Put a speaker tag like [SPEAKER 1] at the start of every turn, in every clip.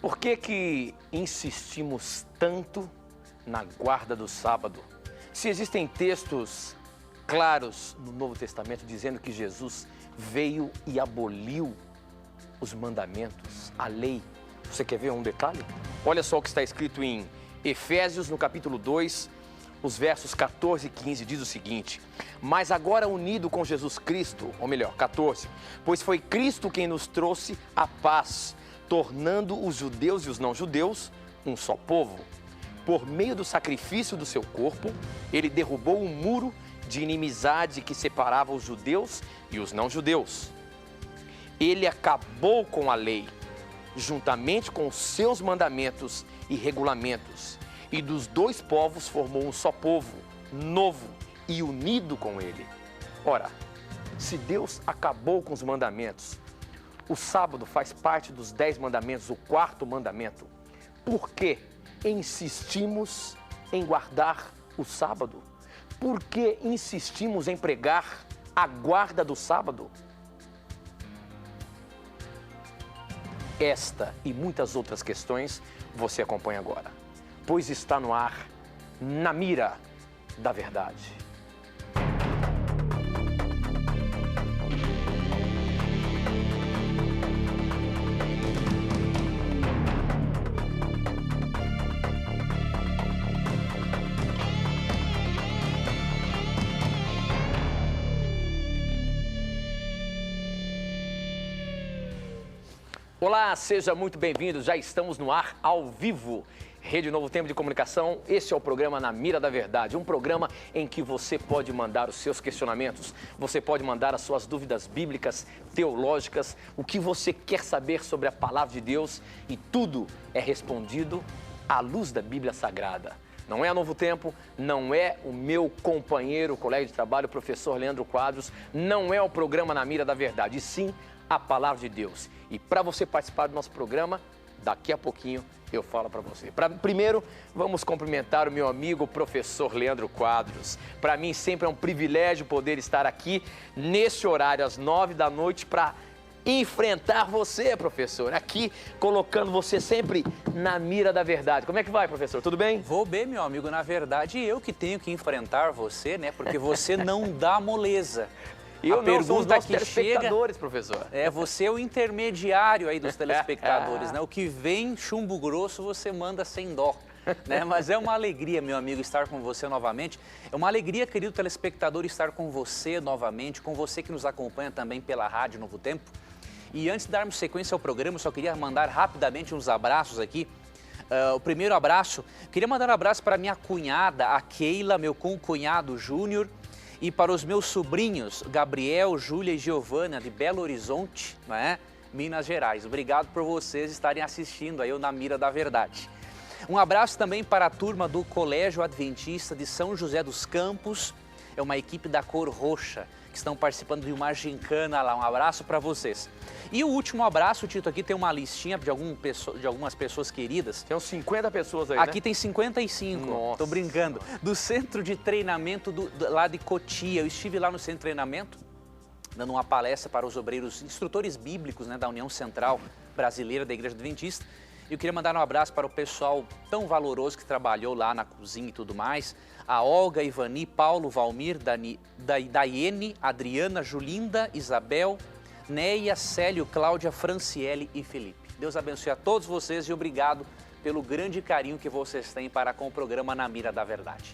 [SPEAKER 1] Por que insistimos tanto na guarda do sábado? Se existem textos claros no Novo Testamento dizendo que Jesus veio e aboliu os mandamentos, a lei. Você quer ver um detalhe? Olha só o que está escrito em Efésios, no capítulo 2, os versos 14 e 15, diz o seguinte: mas agora unido com Jesus Cristo, ou melhor, 14, pois foi Cristo quem nos trouxe a paz, tornando os judeus e os não-judeus um só povo. Por meio do sacrifício do seu corpo, ele derrubou um muro de inimizade que separava os judeus e os não-judeus. Ele acabou com a lei, juntamente com os seus mandamentos e regulamentos, e dos dois povos formou um só povo, novo e unido com ele. Ora, se Deus acabou com os mandamentos, o sábado faz parte dos 10 mandamentos, o quarto mandamento. Por que insistimos em guardar o sábado? Por que insistimos em pregar a guarda do sábado? Esta e muitas outras questões você acompanha agora, pois está no ar, Na Mira da Verdade. Olá, seja muito bem-vindo, já estamos no ar ao vivo. Rede Novo Tempo de Comunicação, este é o programa Na Mira da Verdade, um programa em que você pode mandar os seus questionamentos, você pode mandar as suas dúvidas bíblicas, teológicas, o que você quer saber sobre a Palavra de Deus, e tudo é respondido à luz da Bíblia Sagrada. Não é a Novo Tempo, não é o meu companheiro, colega de trabalho, o professor Leandro Quadros, não é o programa Na Mira da Verdade, e sim a Palavra de Deus. E para você participar do nosso programa, daqui a pouquinho eu falo para você. Primeiro, vamos cumprimentar o meu amigo, o professor Leandro Quadros. Para mim sempre é um privilégio poder estar aqui nesse horário, às 9 da noite, para enfrentar você, professor. Aqui, colocando você sempre na mira da verdade. Como é que vai, professor? Tudo bem?
[SPEAKER 2] Vou bem, meu amigo. Na verdade, eu que tenho que enfrentar você, né? Porque você não dá moleza.
[SPEAKER 1] Eu não sou os nossos
[SPEAKER 2] que
[SPEAKER 1] telespectadores,
[SPEAKER 2] chega,
[SPEAKER 1] professor.
[SPEAKER 2] Você é o intermediário aí dos telespectadores, né? O que vem chumbo grosso, você manda sem dó, né? Mas é uma alegria, meu amigo, estar com você novamente. É uma alegria, querido telespectador, estar com você novamente, com você que nos acompanha também pela Rádio Novo Tempo. E antes de darmos sequência ao programa, eu só queria mandar rapidamente uns abraços aqui. O primeiro abraço, queria mandar um abraço para minha cunhada, a Keila, meu concunhado Júnior, e para os meus sobrinhos, Gabriel, Júlia e Giovana, de Belo Horizonte, né? Minas Gerais. Obrigado por vocês estarem assistindo aí o Na Mira da Verdade. Um abraço também para a turma do Colégio Adventista de São José dos Campos, é uma equipe da Cor Roxa, que estão participando de uma gincana lá. Um abraço para vocês. E o último abraço, o Tito, aqui tem uma listinha de algumas pessoas queridas.
[SPEAKER 1] Tem uns 50 pessoas aí,
[SPEAKER 2] aqui,
[SPEAKER 1] né?
[SPEAKER 2] Tem 55,
[SPEAKER 1] Nossa.
[SPEAKER 2] Tô brincando. Do centro de treinamento lá de Cotia. Eu estive lá no centro de treinamento, dando uma palestra para os obreiros, instrutores bíblicos, né, da União Central Brasileira da Igreja Adventista. E eu queria mandar um abraço para o pessoal tão valoroso que trabalhou lá na cozinha e tudo mais. A Olga, Ivani, Paulo, Valmir, Daiane, Adriana, Julinda, Isabel, Neia, Célio, Cláudia, Franciele e Felipe. Deus abençoe a todos vocês e obrigado pelo grande carinho que vocês têm para com o programa Na Mira da Verdade.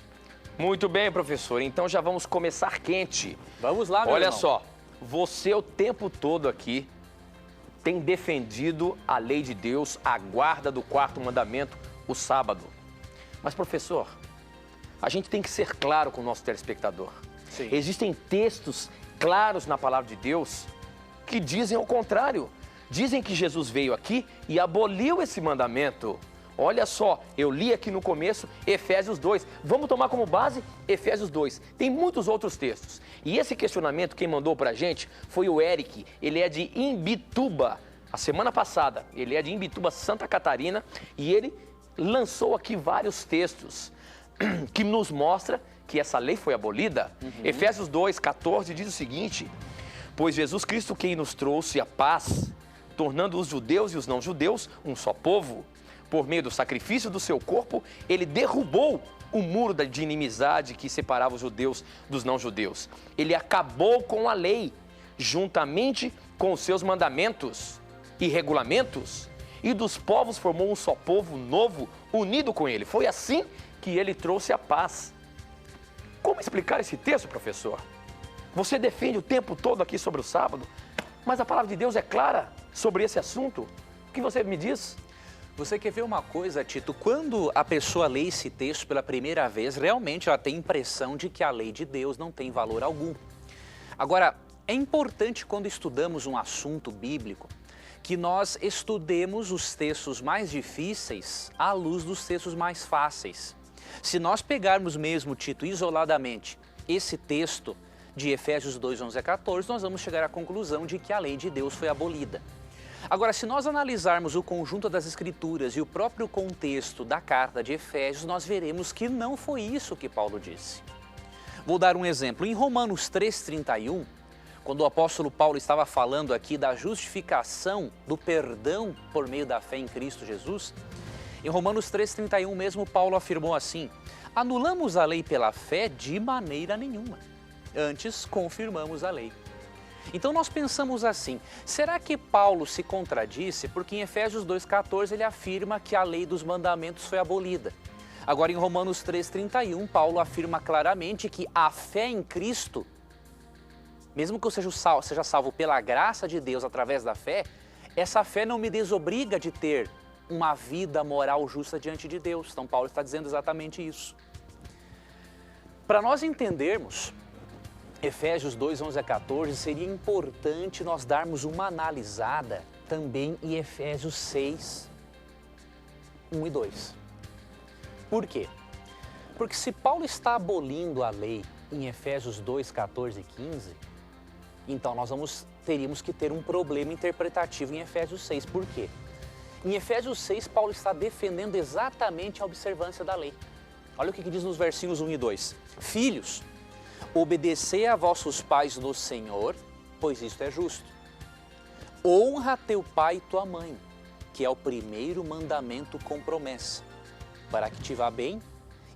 [SPEAKER 1] Muito bem, professor. Então já vamos começar quente.
[SPEAKER 2] Vamos lá, meu
[SPEAKER 1] Olha
[SPEAKER 2] irmão.
[SPEAKER 1] só, você o tempo todo aqui tem defendido a lei de Deus, a guarda do quarto mandamento, o sábado. Mas, professor, a gente tem que ser claro com o nosso telespectador.
[SPEAKER 2] Sim.
[SPEAKER 1] Existem textos claros na palavra de Deus que dizem o contrário. Dizem que Jesus veio aqui e aboliu esse mandamento. Olha só, eu li aqui no começo Efésios 2. Vamos tomar como base Efésios 2. Tem muitos outros textos. E esse questionamento quem mandou pra gente foi o Eric. Ele é de Imbituba. A semana passada, ele é de Imbituba, Santa Catarina. E ele lançou aqui vários textos que nos mostra que essa lei foi abolida. Efésios 2, 14 diz o seguinte: pois Jesus Cristo quem nos trouxe a paz, tornando os judeus e os não-judeus um só povo. Por meio do sacrifício do seu corpo, ele derrubou o muro de inimizade que separava os judeus dos não-judeus. Ele acabou com a lei, juntamente com os seus mandamentos e regulamentos, e dos povos formou um só povo novo, unido com ele. Foi assim que ele trouxe a paz. Como explicar esse texto, professor? Você defende o tempo todo aqui sobre o sábado, mas a palavra de Deus é clara sobre esse assunto. O que você me diz?
[SPEAKER 2] Você quer ver uma coisa, Tito? Quando a pessoa lê esse texto pela primeira vez, realmente ela tem a impressão de que a lei de Deus não tem valor algum. Agora, é importante quando estudamos um assunto bíblico que nós estudemos os textos mais difíceis à luz dos textos mais fáceis. Se nós pegarmos mesmo, Tito, isoladamente, esse texto de Efésios 2, 11 a 14, nós vamos chegar à conclusão de que a lei de Deus foi abolida. Agora, se nós analisarmos o conjunto das Escrituras e o próprio contexto da carta de Efésios, nós veremos que não foi isso que Paulo disse. Vou dar um exemplo. Em Romanos 3,31, quando o apóstolo Paulo estava falando aqui da justificação, do perdão por meio da fé em Cristo Jesus, em Romanos 3,31 mesmo, Paulo afirmou assim: anulamos a lei pela fé de maneira nenhuma, antes confirmamos a lei. Então nós pensamos assim, será que Paulo se contradisse? Porque em Efésios 2,14 ele afirma que a lei dos mandamentos foi abolida. Agora em Romanos 3,31, Paulo afirma claramente que a fé em Cristo, mesmo que eu seja salvo pela graça de Deus através da fé, essa fé não me desobriga de ter uma vida moral justa diante de Deus. Então Paulo está dizendo exatamente isso. Para nós entendermos Efésios 2, 11 a 14, seria importante nós darmos uma analisada também em Efésios 6, 1 e 2. Por quê? Porque se Paulo está abolindo a lei em Efésios 2, 14 e 15, então nós teríamos que ter um problema interpretativo em Efésios 6. Por quê? Em Efésios 6, Paulo está defendendo exatamente a observância da lei. Olha o que diz nos versículos 1 e 2. Filhos, obedecei a vossos pais no Senhor, pois isto é justo. Honra teu pai e tua mãe, que é o primeiro mandamento com promessa, para que te vá bem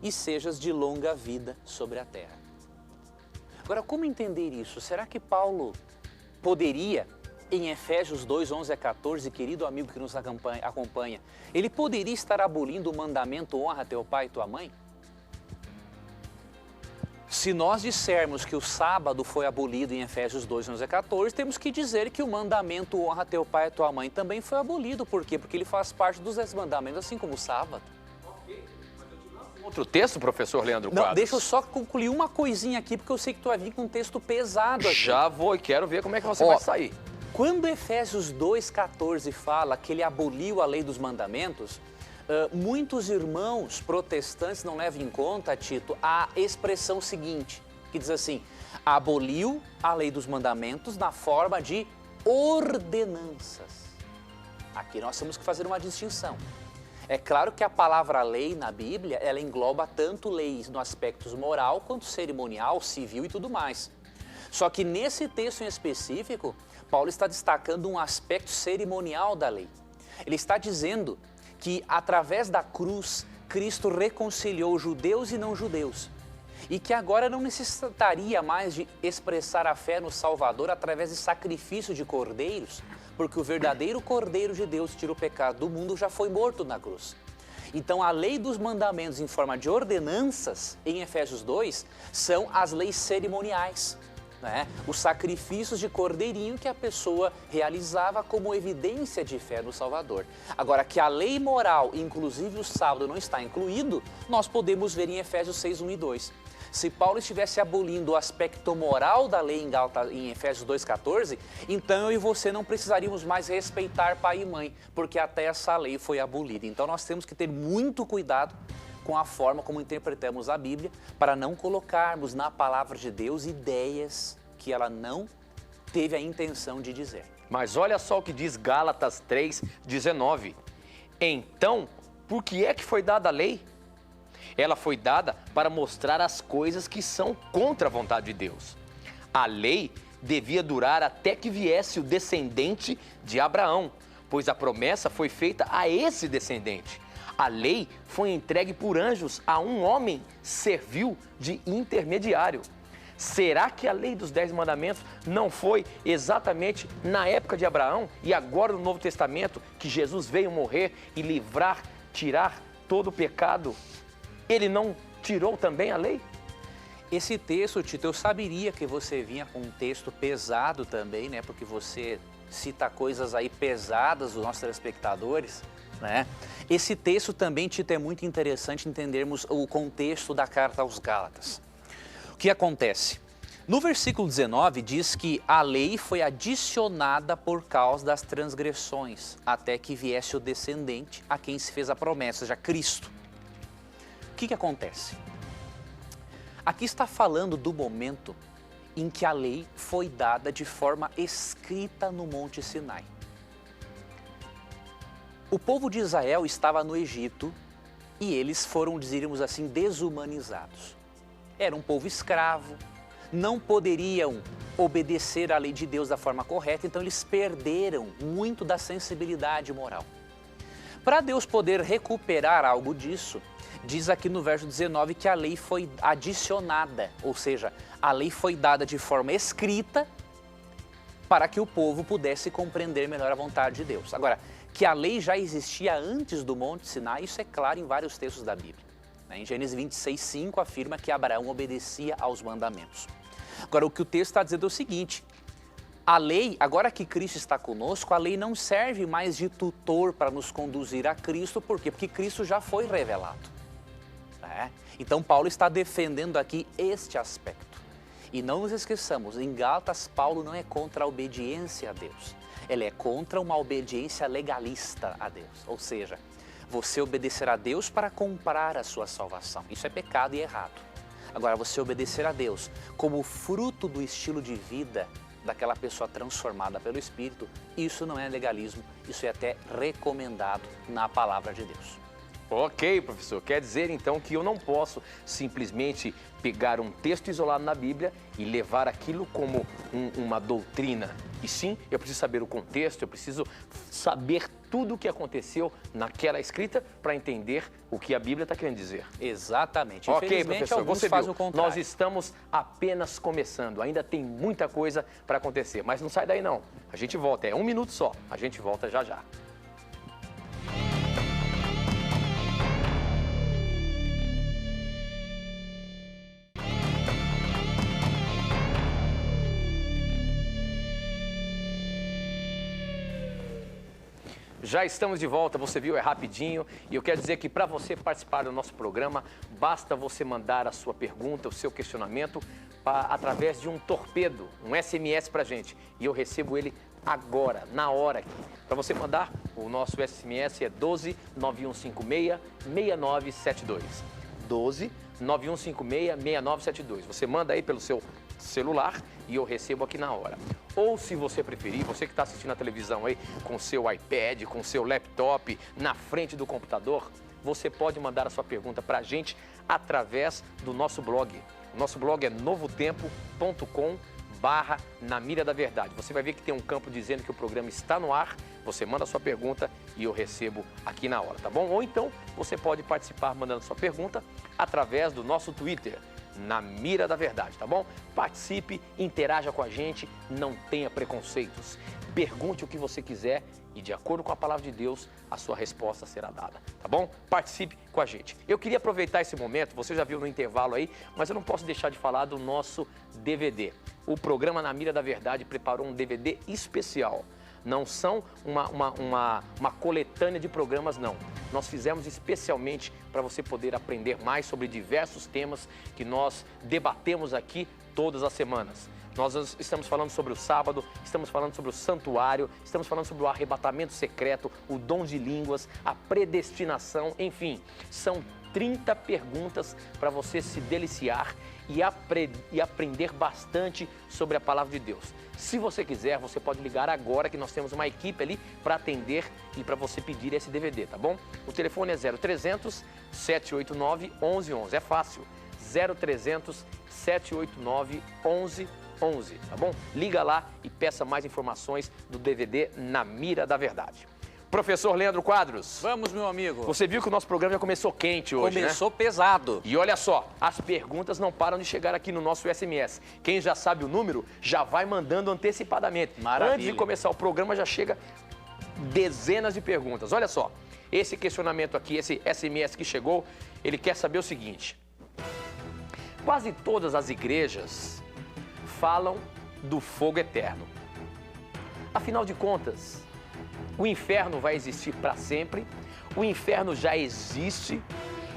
[SPEAKER 2] e sejas de longa vida sobre a terra. Agora, como entender isso? Será que Paulo poderia, em Efésios 2, 11 a 14, querido amigo que nos acompanha, ele poderia estar abolindo o mandamento honra teu pai e tua mãe? Se nós dissermos que o sábado foi abolido em Efésios 2, 11 a 14, temos que dizer que o mandamento honra teu pai e tua mãe também foi abolido. Por quê? Porque ele faz parte dos 10 mandamentos, assim como o sábado.
[SPEAKER 1] Outro texto, professor Leandro Quadros?
[SPEAKER 2] Não, deixa eu só concluir uma coisinha aqui, porque eu sei que tu vai vir com um texto pesado aqui.
[SPEAKER 1] Já vou e quero ver como é que você vai sair.
[SPEAKER 2] Quando Efésios 2,14 fala que ele aboliu a lei dos mandamentos, muitos irmãos protestantes não levam em conta, Tito, a expressão seguinte, que diz assim: aboliu a lei dos mandamentos na forma de ordenanças. Aqui nós temos que fazer uma distinção. É claro que a palavra lei na Bíblia, ela engloba tanto leis no aspecto moral, quanto cerimonial, civil e tudo mais. Só que nesse texto em específico, Paulo está destacando um aspecto cerimonial da lei. Ele está dizendo que através da cruz, Cristo reconciliou judeus e não judeus. E que agora não necessitaria mais de expressar a fé no Salvador através de sacrifício de cordeiros, porque o verdadeiro Cordeiro de Deus que tira o pecado do mundo já foi morto na cruz. Então a lei dos mandamentos em forma de ordenanças, em Efésios 2, são as leis cerimoniais. Os sacrifícios de cordeirinho que a pessoa realizava como evidência de fé no Salvador. Agora, que a lei moral, inclusive o sábado, não está incluído, nós podemos ver em Efésios 6, 1 e 2. Se Paulo estivesse abolindo o aspecto moral da lei em Efésios 2,14, então eu e você não precisaríamos mais respeitar pai e mãe, porque até essa lei foi abolida. Então nós temos que ter muito cuidado com a forma como interpretamos a Bíblia, para não colocarmos na palavra de Deus ideias que ela não teve a intenção de dizer.
[SPEAKER 1] Mas olha só o que diz Gálatas 3:19. Então, por que é que foi dada a lei? Ela foi dada para mostrar as coisas que são contra a vontade de Deus. A lei devia durar até que viesse o descendente de Abraão, pois a promessa foi feita a esse descendente. A lei foi entregue por anjos a um homem, serviu de intermediário. Será que a lei dos 10 mandamentos não foi exatamente na época de Abraão e agora no Novo Testamento que Jesus veio morrer e livrar, tirar todo o pecado? Ele não tirou também a lei?
[SPEAKER 2] Esse texto, Tito, eu saberia que você vinha com um texto pesado também, né? Porque você cita coisas aí pesadas dos nossos telespectadores, né? Esse texto também, Tito, é muito interessante entendermos o contexto da carta aos Gálatas. O que acontece? No versículo 19 diz que a lei foi adicionada por causa das transgressões, até que viesse o descendente a quem se fez a promessa, já Cristo. O que acontece? Aqui está falando do momento em que a lei foi dada de forma escrita no Monte Sinai. O povo de Israel estava no Egito e eles foram, diríamos assim, desumanizados. Era um povo escravo, não poderiam obedecer à lei de Deus da forma correta, então eles perderam muito da sensibilidade moral. Para Deus poder recuperar algo disso, diz aqui no verso 19 que a lei foi adicionada, ou seja, a lei foi dada de forma escrita para que o povo pudesse compreender melhor a vontade de Deus. Agora, que a lei já existia antes do Monte Sinai, isso é claro em vários textos da Bíblia. Em Gênesis 26:5 afirma que Abraão obedecia aos mandamentos. Agora, o que o texto está dizendo é o seguinte: a lei, agora que Cristo está conosco, a lei não serve mais de tutor para nos conduzir a Cristo. Por quê? Porque Cristo já foi revelado. Então, Paulo está defendendo aqui este aspecto. E não nos esqueçamos, em Gálatas, Paulo não é contra a obediência a Deus. Ele é contra uma obediência legalista a Deus. Ou seja, você obedecer a Deus para comprar a sua salvação. Isso é pecado e errado. Agora, você obedecer a Deus como fruto do estilo de vida daquela pessoa transformada pelo Espírito, isso não é legalismo, isso é até recomendado na palavra de Deus.
[SPEAKER 1] Ok, professor. Quer dizer, então, que eu não posso simplesmente pegar um texto isolado na Bíblia e levar aquilo como uma doutrina. E sim, eu preciso saber o contexto, eu preciso saber tudo o que aconteceu naquela escrita para entender o que a Bíblia está querendo dizer.
[SPEAKER 2] Exatamente.
[SPEAKER 1] Ok, professor, você viu,
[SPEAKER 2] o contrário.
[SPEAKER 1] nós estamos apenas começando, ainda tem muita coisa para acontecer, mas não sai daí não. A gente volta, é 1 minuto só, a gente volta já já. Já estamos de volta, você viu, é rapidinho. E eu quero dizer que para você participar do nosso programa, basta você mandar a sua pergunta, o seu questionamento, através de um torpedo, um SMS para a gente. E eu recebo ele agora, na hora aqui. Para você mandar, o nosso SMS é 12 9156 6972. 12 9156 6972. Você manda aí pelo seu celular e eu recebo aqui na hora. Ou se você preferir, você que está assistindo a televisão aí com seu iPad, com seu laptop, na frente do computador, você pode mandar a sua pergunta para a gente através do nosso blog. O nosso blog é novotempo.com/Na Mira da Verdade. Você vai ver que tem um campo dizendo que o programa está no ar, você manda a sua pergunta e eu recebo aqui na hora, tá bom? Ou então, você pode participar mandando sua pergunta através do nosso Twitter, Na Mira da Verdade, tá bom? Participe, interaja com a gente, não tenha preconceitos. Pergunte o que você quiser e, de acordo com a palavra de Deus, a sua resposta será dada, tá bom? Participe com a gente. Eu queria aproveitar esse momento, você já viu no intervalo aí, mas eu não posso deixar de falar do nosso DVD. O programa Na Mira da Verdade preparou um DVD especial. Não são uma coletânea de programas, não. Nós fizemos especialmente para você poder aprender mais sobre diversos temas que nós debatemos aqui todas as semanas. Nós estamos falando sobre o sábado, estamos falando sobre o santuário, estamos falando sobre o arrebatamento secreto, o dom de línguas, a predestinação, enfim. São 30 perguntas para você se deliciar e aprender bastante sobre a palavra de Deus. Se você quiser, você pode ligar agora que nós temos uma equipe ali para atender e para você pedir esse DVD, tá bom? O telefone é 0300 789 1111. É fácil. 0300 789 1111. 11, tá bom? Liga lá e peça mais informações do DVD Na Mira da Verdade. Professor Leandro Quadros.
[SPEAKER 2] Vamos, meu amigo.
[SPEAKER 1] Você viu que o nosso programa já começou quente hoje,
[SPEAKER 2] Começou pesado.
[SPEAKER 1] E olha só, as perguntas não param de chegar aqui no nosso SMS. Quem já sabe o número, já vai mandando antecipadamente.
[SPEAKER 2] Maravilha.
[SPEAKER 1] Antes de começar o programa, já chega dezenas de perguntas. Olha só, esse questionamento aqui, esse SMS que chegou, ele quer saber o seguinte. Quase todas as igrejas falam do fogo eterno. Afinal de contas, o inferno vai existir para sempre, o inferno já existe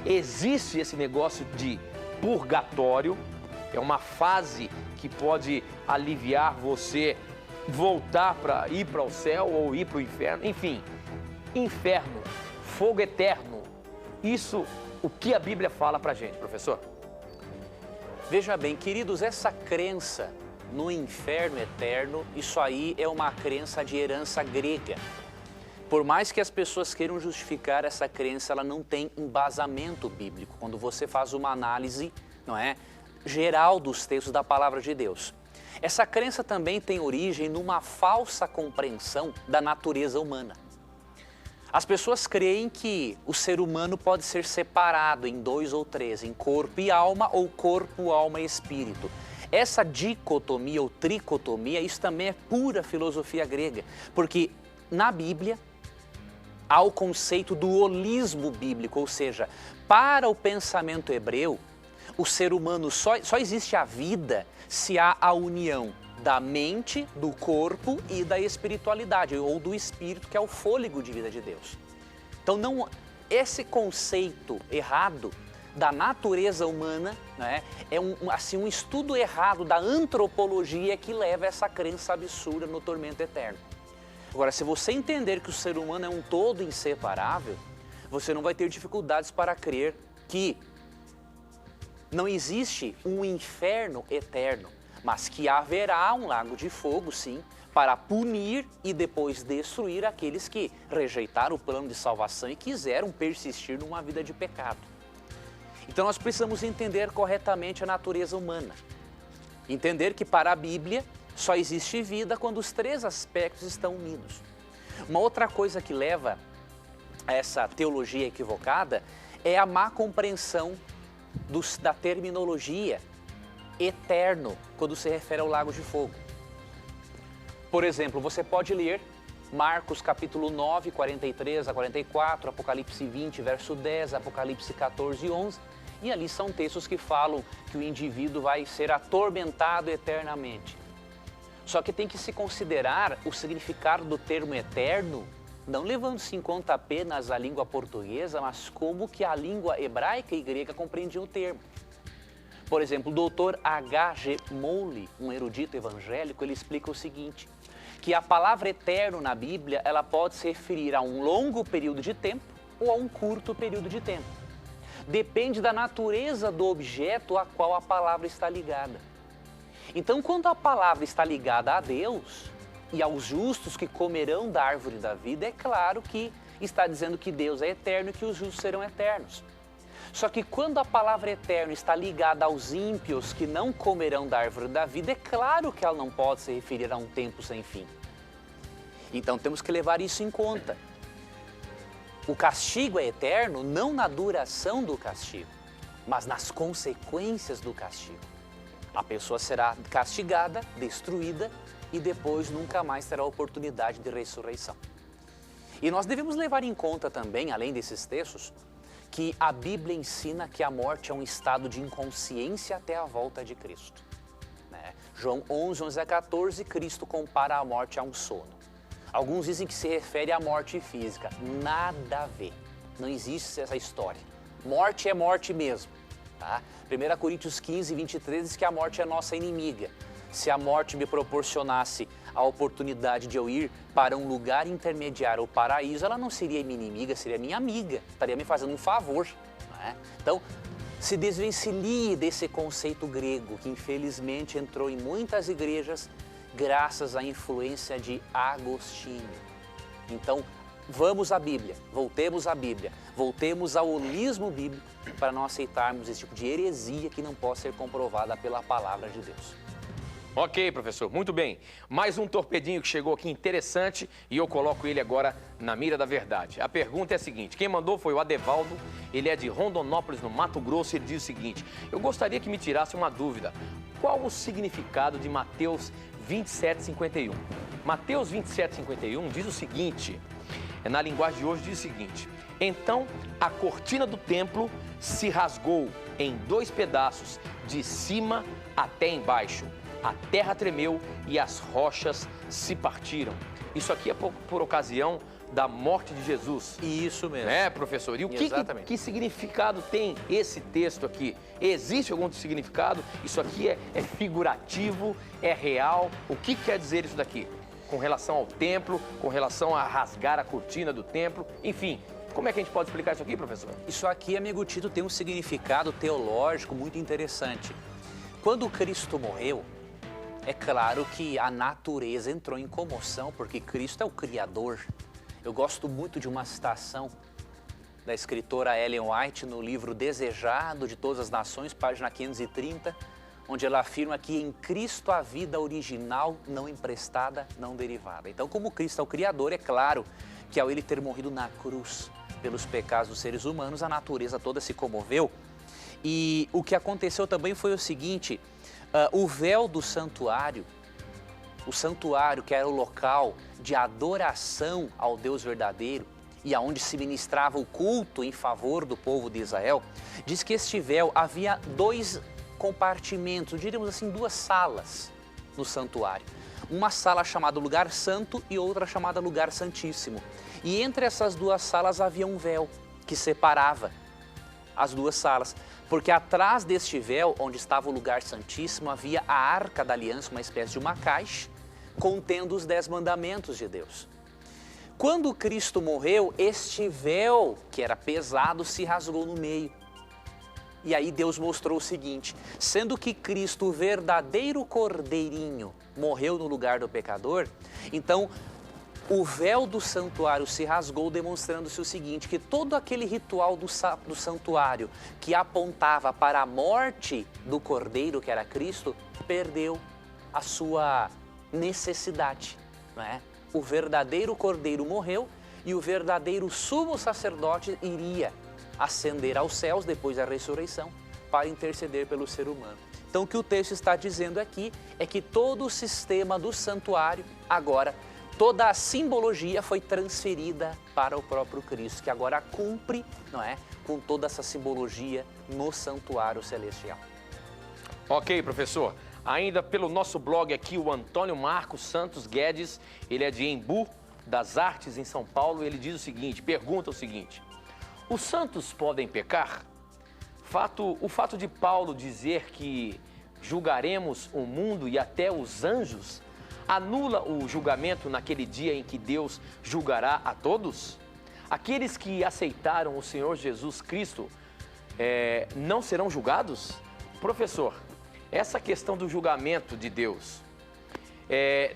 [SPEAKER 1] esse negócio de purgatório, é uma fase que pode aliviar você voltar para ir para o céu ou ir para o inferno, enfim, inferno, fogo eterno, isso o que a Bíblia fala para a gente, professor?
[SPEAKER 2] Veja bem, queridos, essa crença no inferno eterno, isso aí é uma crença de herança grega. Por mais que as pessoas queiram justificar essa crença, ela não tem embasamento bíblico. Quando você faz uma análise, não é, geral dos textos da palavra de Deus. Essa crença também tem origem numa falsa compreensão da natureza humana. As pessoas creem que o ser humano pode ser separado em 2 ou 3, em corpo e alma ou corpo, alma e espírito. Essa dicotomia ou tricotomia, isso também é pura filosofia grega, porque na Bíblia há o conceito do holismo bíblico, ou seja, para o pensamento hebreu, o ser humano só existe a vida se há a união da mente, do corpo e da espiritualidade, ou do espírito, que é o fôlego de vida de Deus. Então, esse conceito errado da natureza humana, né, é um estudo errado da antropologia que leva a essa crença absurda no tormento eterno. Agora, se você entender que o ser humano é um todo inseparável, você não vai ter dificuldades para crer que não existe um inferno eterno, mas que haverá um lago de fogo, sim, para punir e depois destruir aqueles que rejeitaram o plano de salvação e quiseram persistir numa vida de pecado. Então nós precisamos entender corretamente a natureza humana. Entender que para a Bíblia só existe vida quando os 3 aspectos estão unidos. Uma outra coisa que leva a essa teologia equivocada é a má compreensão da terminologia eterno quando se refere ao lago de fogo. Por exemplo, você pode ler Marcos capítulo 9, 43 a 44, Apocalipse 20, verso 10, Apocalipse 14 e 11, e ali são textos que falam que o indivíduo vai ser atormentado eternamente. Só que tem que se considerar o significado do termo eterno, não levando-se em conta apenas a língua portuguesa, mas como que a língua hebraica e grega compreendiam o termo. Por exemplo, o doutor H.G. Moule, um erudito evangélico, ele explica o seguinte, que a palavra eterno na Bíblia, ela pode se referir a um longo período de tempo ou a um curto período de tempo. Depende da natureza do objeto a qual a palavra está ligada. Então, quando a palavra está ligada a Deus e aos justos que comerão da árvore da vida, é claro que está dizendo que Deus é eterno e que os justos serão eternos. Só que quando a palavra eterno está ligada aos ímpios que não comerão da árvore da vida, é claro que ela não pode se referir a um tempo sem fim. Então temos que levar isso em conta. O castigo é eterno não na duração do castigo, mas nas consequências do castigo. A pessoa será castigada, destruída e depois nunca mais terá oportunidade de ressurreição. E nós devemos levar em conta também, além desses textos, que a Bíblia ensina que a morte é um estado de inconsciência até a volta de Cristo. Né? João 11, 11 a 14, Cristo compara a morte a um sono. Alguns dizem que se refere à morte física. Nada a ver. Não existe essa história. Morte é morte mesmo. Tá? 1 Coríntios 15, 23 diz que a morte é nossa inimiga. Se a morte me proporcionasse a oportunidade de eu ir para um lugar intermediário, o paraíso, ela não seria minha inimiga, seria minha amiga, estaria me fazendo um favor. Né? Então, se desvencilhe desse conceito grego, que infelizmente entrou em muitas igrejas, graças à influência de Agostinho. Então, vamos à Bíblia, voltemos à Bíblia, voltemos ao holismo bíblico para não aceitarmos esse tipo de heresia que não pode ser comprovada pela palavra de Deus.
[SPEAKER 1] Ok, professor, muito bem. Mais um torpedinho que chegou aqui interessante e eu coloco ele agora na mira da verdade. A pergunta é a seguinte, quem mandou foi o Adevaldo, ele é de Rondonópolis, no Mato Grosso, ele diz o seguinte, eu gostaria que me tirasse uma dúvida, qual o significado de Mateus 27:51? Mateus 27:51 diz o seguinte, na linguagem de hoje diz o seguinte, então a cortina do templo se rasgou em 2 pedaços, de cima até embaixo. A terra tremeu e as rochas se partiram. Isso aqui é por ocasião da morte de Jesus.
[SPEAKER 2] Isso mesmo.
[SPEAKER 1] É, professor? E o que significado tem esse texto aqui? Existe algum significado? Isso aqui é figurativo, é real? O que quer dizer isso daqui? Com relação ao templo, com relação a rasgar a cortina do templo, enfim. Como é que a gente pode explicar isso aqui, professor?
[SPEAKER 2] Isso aqui, amigo Tito, tem um significado teológico muito interessante. Quando Cristo morreu, é claro que a natureza entrou em comoção, porque Cristo é o Criador. Eu gosto muito de uma citação da escritora Ellen White no livro Desejado de Todas as Nações, página 530, onde ela afirma que em Cristo a vida original, não emprestada, não derivada. Então, como Cristo é o Criador, é claro que ao ele ter morrido na cruz pelos pecados dos seres humanos, a natureza toda se comoveu. E o que aconteceu também foi o seguinte, o véu do santuário, o santuário que era o local de adoração ao Deus verdadeiro e aonde se ministrava o culto em favor do povo de Israel, diz que este véu havia 2 compartimentos, diríamos assim, 2 salas no santuário. Uma sala chamada Lugar Santo e outra chamada Lugar Santíssimo. E entre essas 2 salas havia um véu que separava as 2 salas, porque atrás deste véu, onde estava o lugar santíssimo, havia a Arca da Aliança, uma espécie de uma caixa, contendo os 10 mandamentos de Deus. Quando Cristo morreu, este véu, que era pesado, se rasgou no meio. E aí Deus mostrou o seguinte, sendo que Cristo, o verdadeiro cordeirinho, morreu no lugar do pecador, então o véu do santuário se rasgou, demonstrando-se o seguinte, que todo aquele ritual do santuário que apontava para a morte do cordeiro, que era Cristo, perdeu a sua necessidade, não é? O verdadeiro cordeiro morreu e o verdadeiro sumo sacerdote iria ascender aos céus depois da ressurreição para interceder pelo ser humano. Então o que o texto está dizendo aqui é que todo o sistema do santuário agora, toda a simbologia foi transferida para o próprio Cristo, que agora cumpre, não é, com toda essa simbologia no santuário celestial.
[SPEAKER 1] Ok, professor. Ainda pelo nosso blog aqui, o Antônio Marcos Santos Guedes, ele é de Embu das Artes, em São Paulo, ele diz o seguinte, pergunta o seguinte, os santos podem pecar? O fato de Paulo dizer que julgaremos o mundo e até os anjos anula o julgamento naquele dia em que Deus julgará a todos? Aqueles que aceitaram o Senhor Jesus Cristo não serão julgados? Professor, essa questão do julgamento de Deus,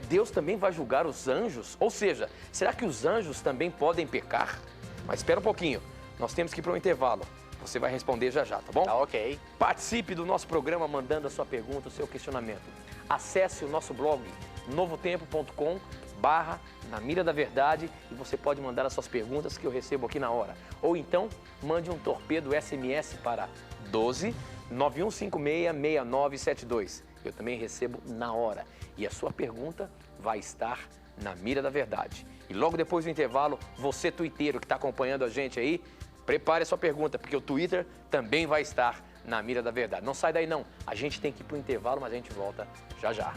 [SPEAKER 1] Deus também vai julgar os anjos? Ou seja, será que os anjos também podem pecar? Mas espera um pouquinho, nós temos que ir para um intervalo. Você vai responder já já, tá bom?
[SPEAKER 2] Tá ok.
[SPEAKER 1] Participe do nosso programa mandando a sua pergunta, o seu questionamento. Acesse o nosso blog novotempo.com/Na Mira da Verdade e você pode mandar as suas perguntas que eu recebo aqui na hora. Ou então, mande um torpedo SMS para 12 9156 6972. Eu também recebo na hora. E a sua pergunta vai estar na Mira da Verdade. E logo depois do intervalo, você tuiteiro que está acompanhando a gente aí, prepare a sua pergunta, porque o Twitter também vai estar na Mira da Verdade. Não sai daí não, a gente tem que ir para o intervalo, mas a gente volta já já.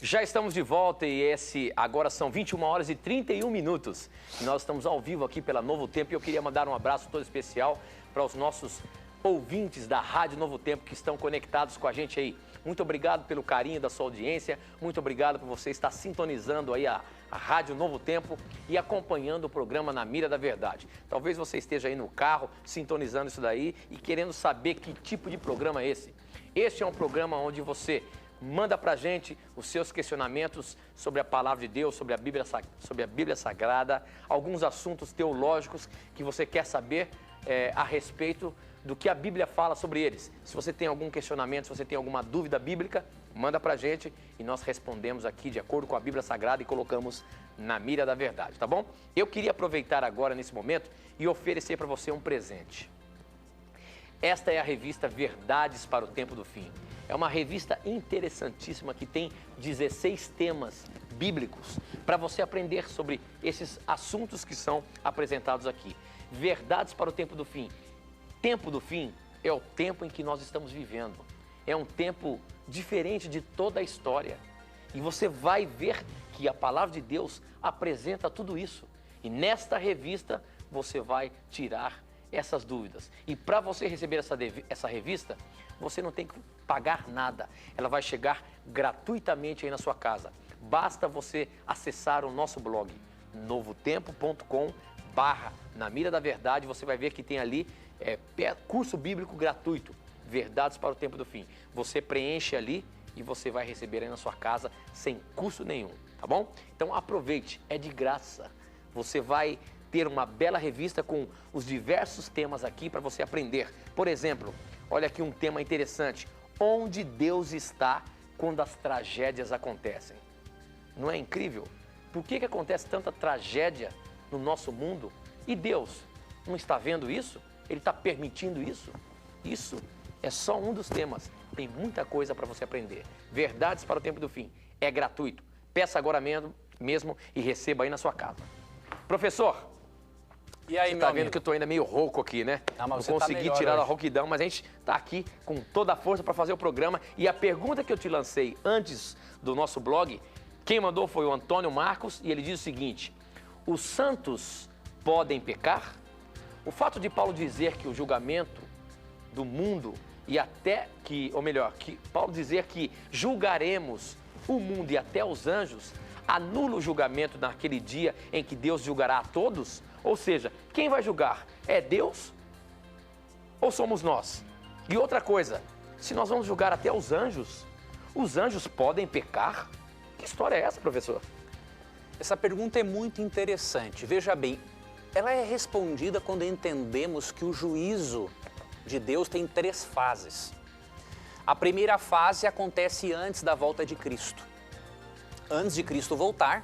[SPEAKER 1] Já estamos de volta e agora são 21 horas e 31 minutos. Nós estamos ao vivo aqui pela Novo Tempo e eu queria mandar um abraço todo especial para os nossos ouvintes da Rádio Novo Tempo que estão conectados com a gente aí. Muito obrigado pelo carinho da sua audiência, muito obrigado por você estar sintonizando aí a Rádio Novo Tempo e acompanhando o programa Na Mira da Verdade. Talvez você esteja aí no carro, sintonizando isso daí e querendo saber que tipo de programa é esse. Este é um programa onde você manda pra gente os seus questionamentos sobre a palavra de Deus, sobre a Bíblia Sagrada, alguns assuntos teológicos que você quer saber a respeito do que a Bíblia fala sobre eles. Se você tem algum questionamento, se você tem alguma dúvida bíblica, manda pra gente e nós respondemos aqui de acordo com a Bíblia Sagrada e colocamos na mira da verdade, tá bom? Eu queria aproveitar agora, nesse momento, e oferecer para você um presente. Esta é a revista Verdades para o Tempo do Fim. É uma revista interessantíssima que tem 16 temas bíblicos para você aprender sobre esses assuntos que são apresentados aqui. Verdades para o Tempo do Fim. Tempo do fim é o tempo em que nós estamos vivendo. É um tempo diferente de toda a história. E você vai ver que a palavra de Deus apresenta tudo isso. E nesta revista você vai tirar essas dúvidas. E para você receber essa revista, você não tem que pagar nada. Ela vai chegar gratuitamente aí na sua casa. Basta você acessar o nosso blog, novotempo.com/na mira da verdade. Você vai ver que tem ali curso bíblico gratuito, Verdades para o Tempo do Fim. Você preenche ali e você vai receber aí na sua casa sem custo nenhum, tá bom? Então aproveite, é de graça. Você vai ter uma bela revista com os diversos temas aqui para você aprender. Por exemplo, olha aqui um tema interessante. Onde Deus está quando as tragédias acontecem? Não é incrível? Por que acontece tanta tragédia no nosso mundo? E Deus não está vendo isso? Ele está permitindo isso? Isso é só um dos temas. Tem muita coisa para você aprender. Verdades para o Tempo do Fim. É gratuito. Peça agora mesmo e receba aí na sua casa. Professor,
[SPEAKER 2] e aí,
[SPEAKER 1] você está vendo que eu estou ainda meio rouco aqui, né? Não consegui tirar a rouquidão, mas a gente está aqui com toda a força para fazer o programa. E a pergunta que eu te lancei antes do nosso blog, quem mandou foi o Antônio Marcos, e ele diz o seguinte: os santos podem pecar? O fato de Paulo dizer que o julgamento do mundo e até que, ou melhor, que Paulo dizer que julgaremos o mundo e até os anjos, anula o julgamento naquele dia em que Deus julgará a todos? Ou seja, quem vai julgar? É Deus ou somos nós? E outra coisa, se nós vamos julgar até os anjos podem pecar? Que história é essa, professor?
[SPEAKER 2] Essa pergunta é muito interessante. Veja bem, ela é respondida quando entendemos que o juízo de Deus tem 3 fases. A primeira fase acontece antes da volta de Cristo. Antes de Cristo voltar,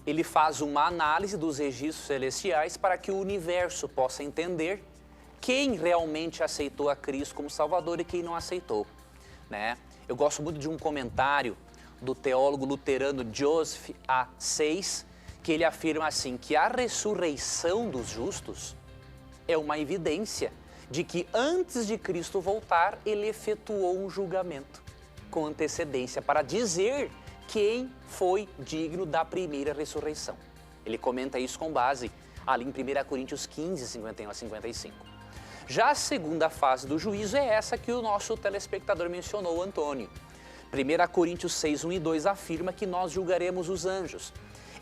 [SPEAKER 2] ele faz uma análise dos registros celestiais para que o universo possa entender quem realmente aceitou a Cristo como Salvador e quem não aceitou, né? Eu gosto muito de um comentário do teólogo luterano Joseph A. Seyss, que ele afirma assim, que a ressurreição dos justos é uma evidência de que antes de Cristo voltar, ele efetuou um julgamento com antecedência para dizer quem foi digno da primeira ressurreição. Ele comenta isso com base ali em 1 Coríntios 15, 51 a 55. Já a segunda fase do juízo é essa que o nosso telespectador mencionou, Antônio. 1 Coríntios 6, 1 e 2 afirma que nós julgaremos os anjos.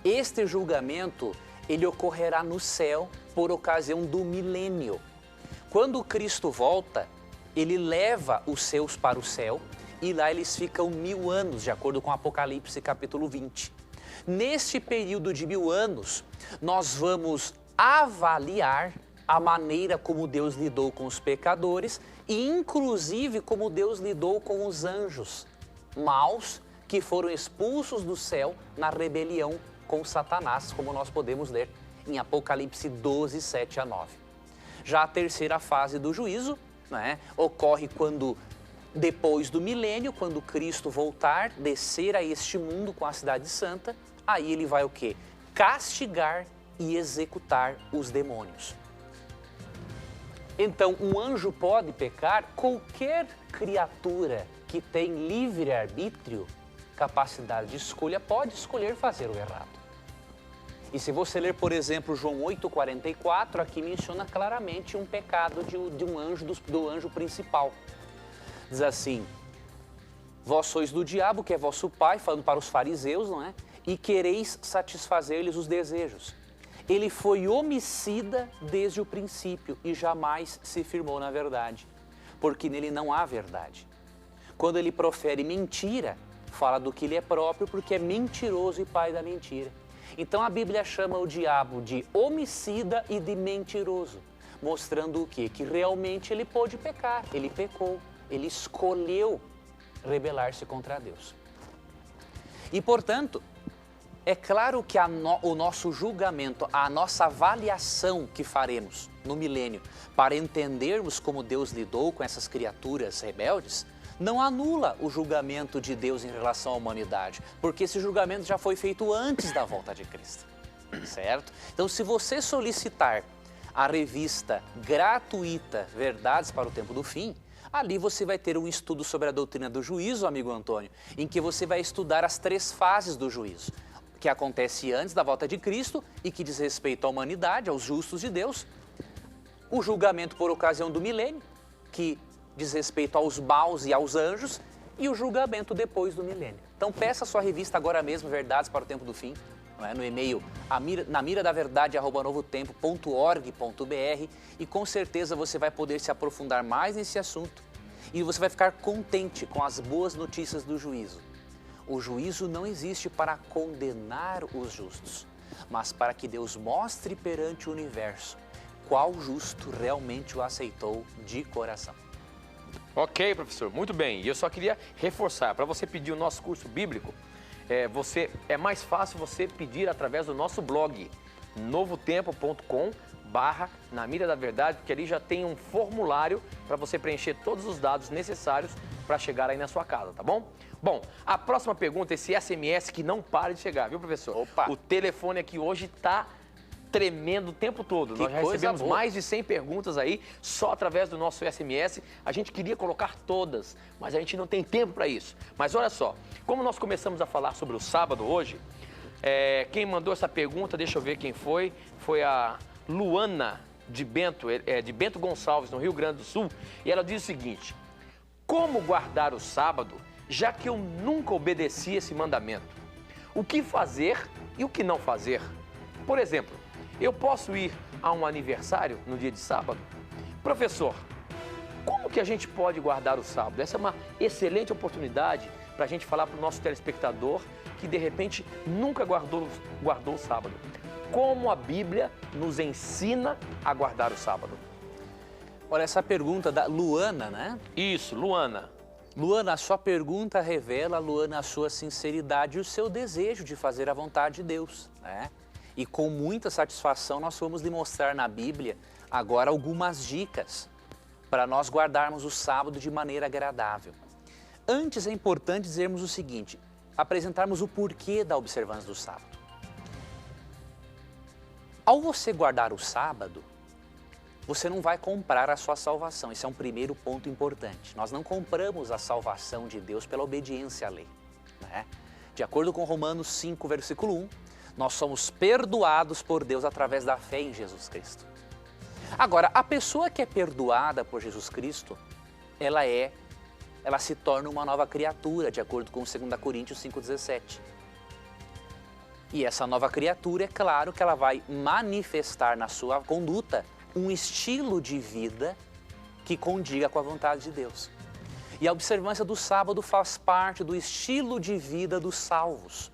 [SPEAKER 2] Este julgamento, ele ocorrerá no céu por ocasião do milênio. Quando Cristo volta, ele leva os seus para o céu e lá eles ficam 1000 anos, de acordo com Apocalipse capítulo 20. Neste período de 1000 anos, nós vamos avaliar a maneira como Deus lidou com os pecadores e inclusive como Deus lidou com os anjos maus que foram expulsos do céu na rebelião com Satanás, como nós podemos ler em Apocalipse 12, 7 a 9. Já a terceira fase do juízo, né, ocorre quando, depois do milênio, quando Cristo voltar, descer a este mundo com a cidade santa, aí ele vai o quê? Castigar e executar os demônios. Então, um anjo pode pecar? Qualquer criatura que tem livre-arbítrio, capacidade de escolha, pode escolher fazer o errado. E se você ler, por exemplo, João 8,44, aqui menciona claramente um pecado de um anjo, do anjo principal. Diz assim: vós sois do diabo, que é vosso pai, falando para os fariseus, não é? E quereis satisfazer-lhes os desejos. Ele foi homicida desde o princípio e jamais se firmou na verdade, porque nele não há verdade. Quando ele profere mentira, fala do que lhe é próprio porque é mentiroso e pai da mentira. Então a Bíblia chama o diabo de homicida e de mentiroso, mostrando o quê? Que realmente ele pôde pecar, ele pecou, ele escolheu rebelar-se contra Deus. E, portanto, é claro que o nosso julgamento, a nossa avaliação que faremos no milênio para entendermos como Deus lidou com essas criaturas rebeldes, não anula o julgamento de Deus em relação à humanidade, porque esse julgamento já foi feito antes da volta de Cristo, certo? Então, se você solicitar a revista gratuita Verdades para o Tempo do Fim, ali você vai ter um estudo sobre a doutrina do juízo, amigo Antônio, em que você vai estudar as 3 fases do juízo, que acontece antes da volta de Cristo e que diz respeito à humanidade, aos justos de Deus, o julgamento por ocasião do milênio, que diz respeito aos maus e aos anjos, e o julgamento depois do milênio. Então peça a sua revista agora mesmo, Verdades para o Tempo do Fim, não é? No e-mail namiradaverdade@novotempo.org.br, e com certeza você vai poder se aprofundar mais nesse assunto e você vai ficar contente com as boas notícias do juízo. O juízo não existe para condenar os justos, mas para que Deus mostre perante o universo qual justo realmente o aceitou de coração.
[SPEAKER 1] Ok, professor, muito bem. E eu só queria reforçar, para você pedir o nosso curso bíblico, é mais fácil você pedir através do nosso blog, novotempo.com/Na Mira da Verdade, porque ali já tem um formulário para você preencher todos os dados necessários para chegar aí na sua casa, tá bom? Bom, a próxima pergunta, esse SMS que não para de chegar, viu, professor?
[SPEAKER 2] Opa!
[SPEAKER 1] O telefone aqui hoje está tremendo o tempo todo. Nós já recebemos mais de 100 perguntas aí, só através do nosso SMS. A gente queria colocar todas, mas a gente não tem tempo para isso. Mas olha só, como nós começamos a falar sobre o sábado hoje, quem mandou essa pergunta, deixa eu ver quem foi a Luana de Bento Gonçalves, no Rio Grande do Sul, e ela diz o seguinte: como guardar o sábado, já que eu nunca obedeci esse mandamento? O que fazer e o que não fazer? Por exemplo, eu posso ir a um aniversário no dia de sábado? Professor, como que a gente pode guardar o sábado? Essa é uma excelente oportunidade para a gente falar para o nosso telespectador que de repente nunca guardou o sábado. Como a Bíblia nos ensina a guardar o sábado?
[SPEAKER 2] Olha, essa pergunta da Luana, né?
[SPEAKER 1] Isso, Luana.
[SPEAKER 2] Luana, a sua pergunta revela, Luana, a sua sinceridade e o seu desejo de fazer a vontade de Deus, né? E com muita satisfação nós vamos lhe mostrar na Bíblia agora algumas dicas para nós guardarmos o sábado de maneira agradável. Antes é importante dizermos o seguinte, apresentarmos o porquê da observância do sábado. Ao você guardar o sábado, você não vai comprar a sua salvação. Esse é um primeiro ponto importante. Nós não compramos a salvação de Deus pela obediência à lei, né? De acordo com Romanos 5, versículo 1, nós somos perdoados por Deus através da fé em Jesus Cristo. Agora, a pessoa que é perdoada por Jesus Cristo, ela se torna uma nova criatura, de acordo com 2 Coríntios 5,17. E essa nova criatura, é claro que ela vai manifestar na sua conduta um estilo de vida que condiga com a vontade de Deus. E a observância do sábado faz parte do estilo de vida dos salvos.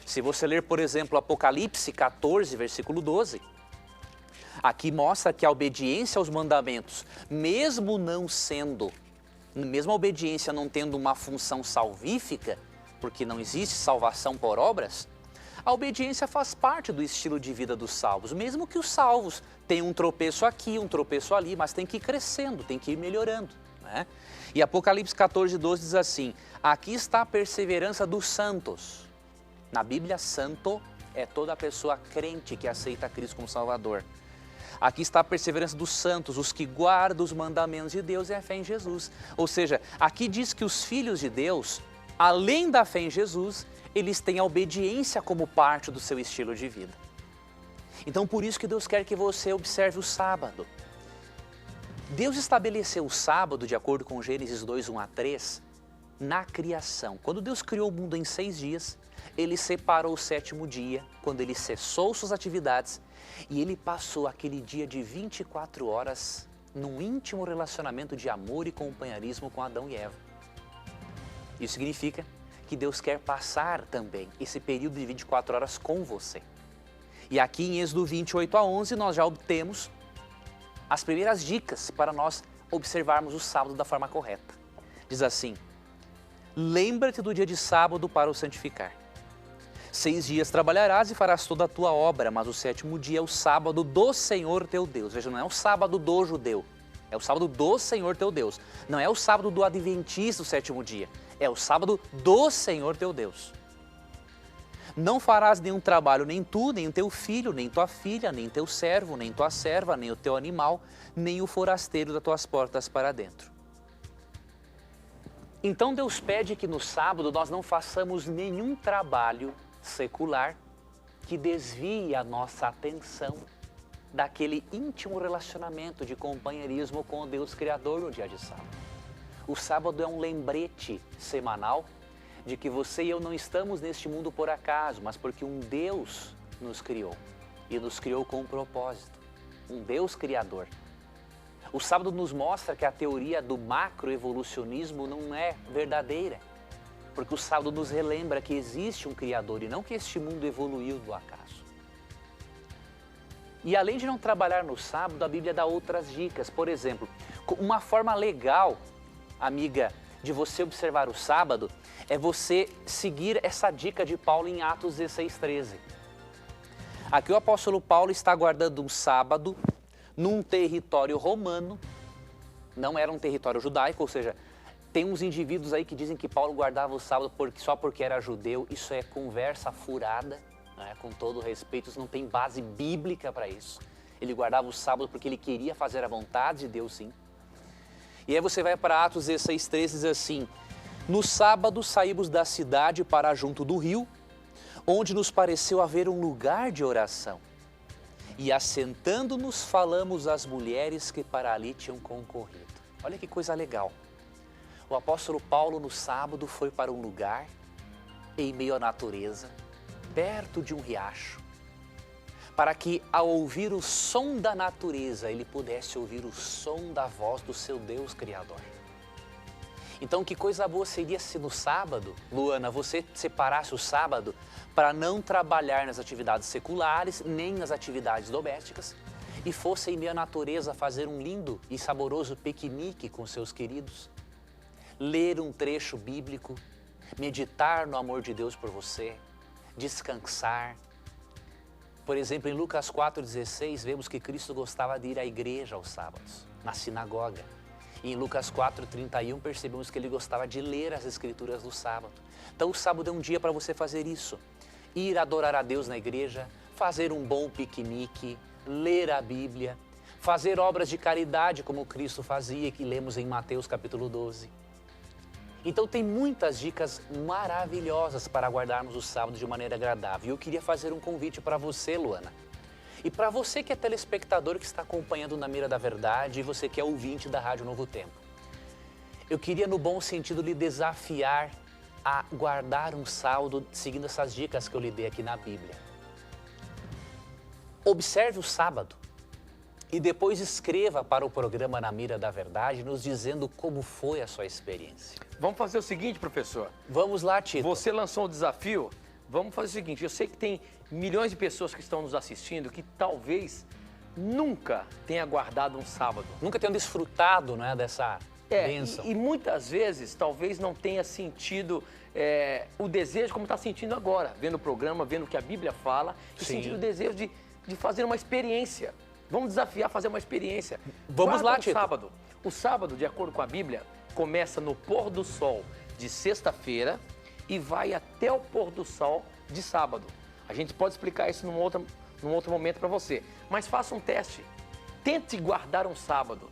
[SPEAKER 2] Se você ler, por exemplo, Apocalipse 14, versículo 12, aqui mostra que a obediência aos mandamentos, mesmo a obediência não tendo uma função salvífica, porque não existe salvação por obras, a obediência faz parte do estilo de vida dos salvos, mesmo que os salvos tenham um tropeço aqui, um tropeço ali, mas tem que ir crescendo, tem que ir melhorando, né? E Apocalipse 14, 12 diz assim, aqui está a perseverança dos santos. Na Bíblia, santo é toda pessoa crente que aceita Cristo como Salvador. Aqui está a perseverança dos santos, os que guardam os mandamentos de Deus e a fé em Jesus. Ou seja, aqui diz que os filhos de Deus, além da fé em Jesus, eles têm a obediência como parte do seu estilo de vida. Então, por isso que Deus quer que você observe o sábado. Deus estabeleceu o sábado, de acordo com Gênesis 2, 1 a 3, na criação. Quando Deus criou o mundo em 6 dias, Ele separou o 7º dia, quando Ele cessou suas atividades, e Ele passou aquele dia de 24 horas num íntimo relacionamento de amor e companheirismo com Adão e Eva. Isso significa que Deus quer passar também esse período de 24 horas com você. E aqui em Êxodo 28:11 nós já obtemos as primeiras dicas para nós observarmos o sábado da forma correta. Diz assim: lembra-te do dia de sábado para o santificar. 6 dias trabalharás e farás toda a tua obra, mas o 7º dia é o sábado do Senhor teu Deus. Veja, não é o sábado do judeu, é o sábado do Senhor teu Deus. Não é o sábado do adventista, o 7º dia, é o sábado do Senhor teu Deus. Não farás nenhum trabalho, nem tu, nem o teu filho, nem tua filha, nem teu servo, nem tua serva, nem o teu animal, nem o forasteiro das tuas portas para dentro. Então Deus pede que no sábado nós não façamos nenhum trabalho secular que desvie a nossa atenção daquele íntimo relacionamento de companheirismo com o Deus Criador no dia de sábado. O sábado é um lembrete semanal de que você e eu não estamos neste mundo por acaso, mas porque um Deus nos criou e nos criou com um propósito, um Deus criador. O sábado nos mostra que a teoria do macroevolucionismo não é verdadeira, porque o sábado nos relembra que existe um criador e não que este mundo evoluiu do acaso. E além de não trabalhar no sábado, a Bíblia dá outras dicas. Por exemplo, uma forma legal, amiga, de você observar o sábado é você seguir essa dica de Paulo em Atos 16:13. Aqui o apóstolo Paulo está guardando um sábado num território romano, não era um território judaico, ou seja, tem uns indivíduos aí que dizem que Paulo guardava o sábado só porque era judeu. Isso é conversa furada, né? Com todo respeito, isso não tem base bíblica para isso. Ele guardava o sábado porque ele queria fazer a vontade de Deus, sim. E aí você vai para Atos 16:13 e diz assim: no sábado saímos da cidade para junto do rio, onde nos pareceu haver um lugar de oração. E assentando-nos falamos às mulheres que para ali tinham concorrido. Olha que coisa legal. O apóstolo Paulo no sábado foi para um lugar em meio à natureza, perto de um riacho, para que ao ouvir o som da natureza, ele pudesse ouvir o som da voz do seu Deus Criador. Então que coisa boa seria se no sábado, Luana, você separasse o sábado para não trabalhar nas atividades seculares, nem nas atividades domésticas, e fosse em meio à natureza fazer um lindo e saboroso piquenique com seus queridos, ler um trecho bíblico, meditar no amor de Deus por você, descansar. Por exemplo, em Lucas 4:16, vemos que Cristo gostava de ir à igreja aos sábados, na sinagoga. E em Lucas 4:31, percebemos que ele gostava de ler as escrituras do sábado. Então o sábado é um dia para você fazer isso. Ir adorar a Deus na igreja, fazer um bom piquenique, ler a Bíblia, fazer obras de caridade como Cristo fazia, que lemos em Mateus capítulo 12. Então tem muitas dicas maravilhosas para guardarmos o sábado de maneira agradável. E eu queria fazer um convite para você, Luana. E para você que é telespectador que está acompanhando na Mira da Verdade e você que é ouvinte da Rádio Novo Tempo. Eu queria, no bom sentido, lhe desafiar a guardar um sábado seguindo essas dicas que eu lhe dei aqui na Bíblia. Observe o sábado e depois escreva para o programa Na Mira da Verdade, nos dizendo como foi a sua experiência.
[SPEAKER 1] Vamos fazer o seguinte, professor.
[SPEAKER 2] Vamos lá, Tito.
[SPEAKER 1] Você lançou um desafio. Vamos fazer o seguinte, eu sei que tem milhões de pessoas que estão nos assistindo que talvez nunca tenha guardado um sábado.
[SPEAKER 2] Nunca tenham desfrutado, né, dessa bênção.
[SPEAKER 1] E muitas vezes talvez não tenha sentido o desejo como está sentindo agora, vendo o programa, vendo o que a Bíblia fala, e sentindo o desejo de fazer uma experiência. Vamos desafiar a fazer uma experiência.
[SPEAKER 2] Vamos lá, Tito.
[SPEAKER 1] Sábado. O sábado, de acordo com a Bíblia, começa no pôr do sol de sexta-feira e vai até o pôr do sol de sábado. A gente pode explicar isso num outro momento para você. Mas faça um teste. Tente guardar um sábado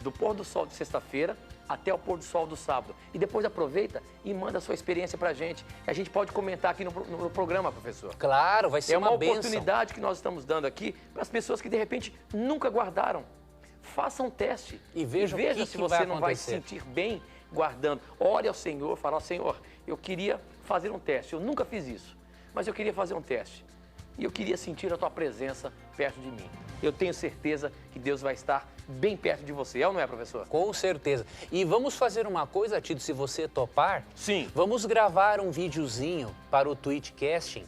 [SPEAKER 1] do pôr do sol de sexta-feira até o pôr do sol do sábado. E depois aproveita e manda a sua experiência para a gente. A gente pode comentar aqui no programa, professor.
[SPEAKER 2] Claro, vai ser uma bênção.
[SPEAKER 1] É uma oportunidade que nós estamos dando aqui para as pessoas que de repente nunca guardaram. Faça um teste
[SPEAKER 2] e veja
[SPEAKER 1] se você não vai se sentir bem guardando. Ore ao Senhor, fala: Senhor, eu queria fazer um teste. Eu nunca fiz isso, mas eu queria fazer um teste. e eu queria sentir a tua presença perto de mim. Eu tenho certeza que Deus vai estar bem perto de você, é ou não é, professor?
[SPEAKER 2] Com certeza. E vamos fazer uma coisa, Tito, se você topar.
[SPEAKER 1] Sim.
[SPEAKER 2] Vamos gravar um videozinho para o Twitchcasting,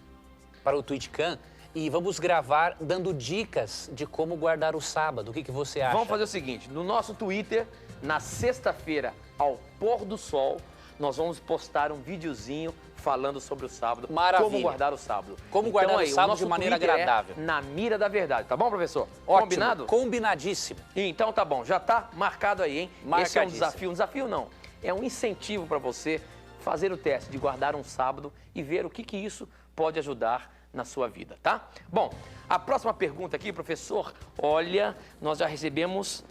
[SPEAKER 2] para o Twitchcam, e vamos gravar dando dicas de como guardar o sábado. O que você acha?
[SPEAKER 1] Vamos fazer o seguinte, no nosso Twitter, na sexta-feira, ao pôr do sol, nós vamos postar um videozinho falando sobre o sábado.
[SPEAKER 2] Maravilha.
[SPEAKER 1] Como guardar o sábado.
[SPEAKER 2] Como guardar o sábado de maneira
[SPEAKER 1] Twitter
[SPEAKER 2] agradável.
[SPEAKER 1] Na mira da verdade, tá bom, professor?
[SPEAKER 2] Ótimo.
[SPEAKER 1] Combinado?
[SPEAKER 2] Combinadíssimo.
[SPEAKER 1] Então tá bom, já tá marcado aí, hein? Esse é um
[SPEAKER 2] Marcadíssimo.
[SPEAKER 1] desafio não, é um incentivo para você fazer o teste de guardar um sábado e ver o que isso pode ajudar na sua vida, tá? Bom, a próxima pergunta aqui, professor, olha, nós já recebemos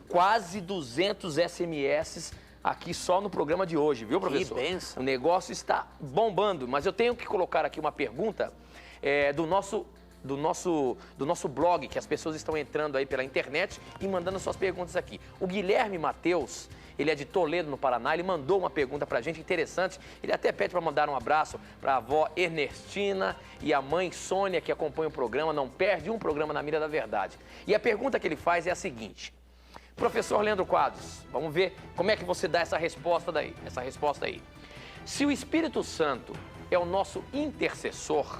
[SPEAKER 1] quase 200 SMS aqui só no programa de hoje, viu, professor?
[SPEAKER 2] Que bênção.
[SPEAKER 1] O negócio está bombando, mas eu tenho que colocar aqui uma pergunta do nosso blog, que as pessoas estão entrando aí pela internet e mandando suas perguntas aqui. O Guilherme Mateus, ele é de Toledo, no Paraná, ele mandou uma pergunta pra gente interessante. Ele até pede para mandar um abraço para a avó Ernestina e a mãe Sônia, que acompanha o programa, não perde um programa na Mira da Verdade. E a pergunta que ele faz é a seguinte: professor Leandro Quadros, vamos ver como é que você dá essa resposta aí. Se o Espírito Santo é o nosso intercessor,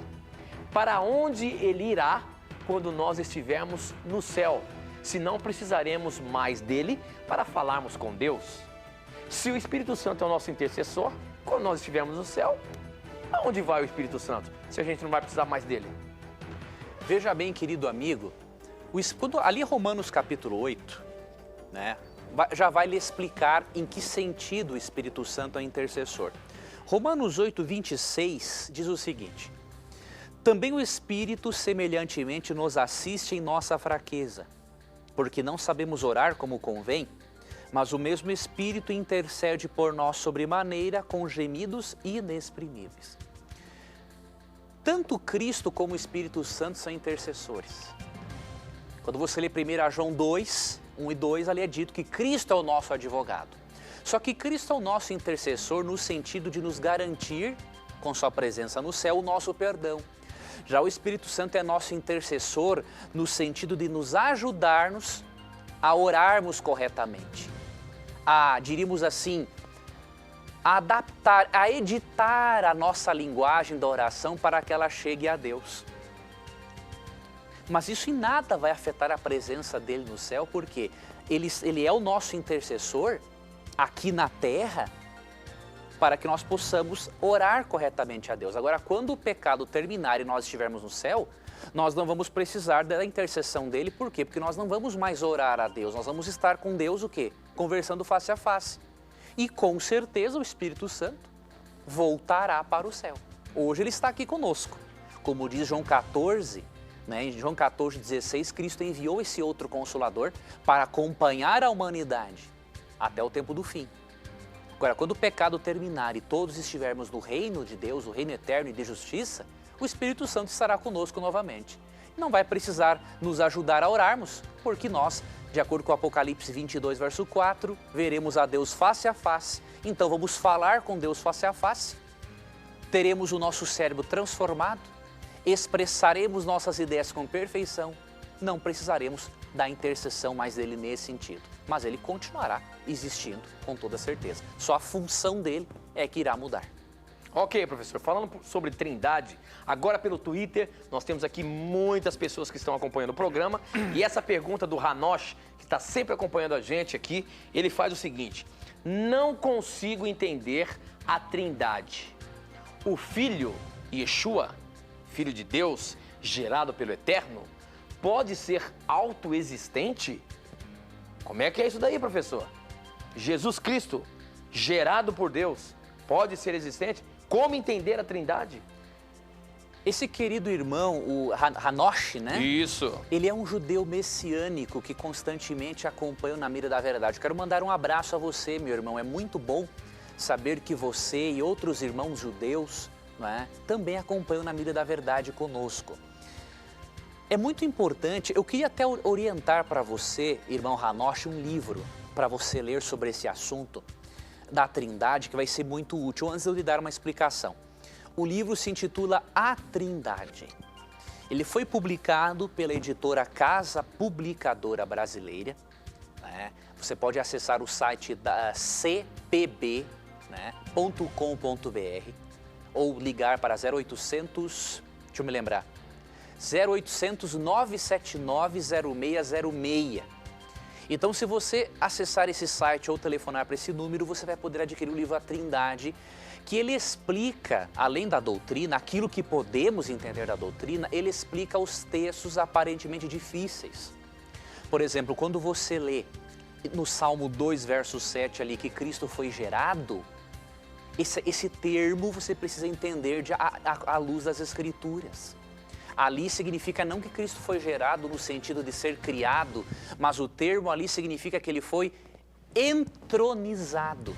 [SPEAKER 1] para onde ele irá quando nós estivermos no céu? Se não precisaremos mais dele para falarmos com Deus. Se o Espírito Santo é o nosso intercessor, quando nós estivermos no céu, aonde vai o Espírito Santo? Se a gente não vai precisar mais dele.
[SPEAKER 2] Veja bem, querido amigo, ali em Romanos capítulo 8, né, já vai lhe explicar em que sentido o Espírito Santo é intercessor. Romanos 8, 26 diz o seguinte: também o Espírito semelhantemente nos assiste em nossa fraqueza, porque não sabemos orar como convém, mas o mesmo Espírito intercede por nós sobremaneira com gemidos inexprimíveis. Tanto Cristo como o Espírito Santo são intercessores. Quando você lê 1 João 2, 1 e 2, ali é dito que Cristo é o nosso advogado. Só que Cristo é o nosso intercessor no sentido de nos garantir, com sua presença no céu, o nosso perdão. Já o Espírito Santo é nosso intercessor no sentido de nos ajudarmos a orarmos corretamente, diríamos assim, a adaptar, a editar a nossa linguagem da oração para que ela chegue a Deus. Mas isso em nada vai afetar a presença dele no céu, porque ele é o nosso intercessor aqui na terra, para que nós possamos orar corretamente a Deus. Agora, quando o pecado terminar e nós estivermos no céu, nós não vamos precisar da intercessão dele. Por quê? Porque nós não vamos mais orar a Deus, nós vamos estar com Deus o quê? Conversando face a face. E com certeza o Espírito Santo voltará para o céu. Hoje ele está aqui conosco. Como diz João 14, né, em João 14, 16, Cristo enviou esse outro Consolador para acompanhar a humanidade até o tempo do fim. Agora, quando o pecado terminar e todos estivermos no reino de Deus, o reino eterno e de justiça, o Espírito Santo estará conosco novamente. Não vai precisar nos ajudar a orarmos, porque nós, de acordo com Apocalipse 22, verso 4, veremos a Deus face a face. Então vamos falar com Deus face a face, teremos o nosso cérebro transformado, expressaremos nossas ideias com perfeição, não precisaremos da intercessão mais dele nesse sentido. Mas ele continuará existindo com toda certeza. Só a função dele é que irá mudar.
[SPEAKER 1] Ok, professor, falando sobre Trindade, agora pelo Twitter, nós temos aqui muitas pessoas que estão acompanhando o programa. E essa pergunta do Hanosh, que está sempre acompanhando a gente aqui, ele faz o seguinte: não consigo entender a Trindade. O Filho, Yeshua, Filho de Deus, gerado pelo Eterno, pode ser autoexistente? Como é que é isso daí, professor? Jesus Cristo, gerado por Deus, pode ser existente? Como entender a Trindade?
[SPEAKER 2] Esse querido irmão, o Hanosh, né?
[SPEAKER 1] Isso.
[SPEAKER 2] Ele é um judeu messiânico que constantemente acompanha na Mira da Verdade. Quero mandar um abraço a você, meu irmão. É muito bom saber que você e outros irmãos judeus, não é, também acompanham na Mira da Verdade conosco. É muito importante, eu queria até orientar para você, irmão Hanosh, um livro para você ler sobre esse assunto da Trindade, que vai ser muito útil. Antes de eu lhe dar uma explicação, o livro se intitula A Trindade. Ele foi publicado pela editora Casa Publicadora Brasileira, né? Você pode acessar o site da cpb, né, .com.br ou ligar para 0800, deixa eu me lembrar, 0800 979 0606. Então, se você acessar esse site ou telefonar para esse número, você vai poder adquirir o livro A Trindade, que ele explica, além da doutrina, aquilo que podemos entender da doutrina, ele explica os textos aparentemente difíceis. Por exemplo, quando você lê no Salmo 2, verso 7 ali, que Cristo foi gerado, esse termo você precisa entender à luz das Escrituras. Ali significa não que Cristo foi gerado no sentido de ser criado, mas o termo ali significa que ele foi entronizado.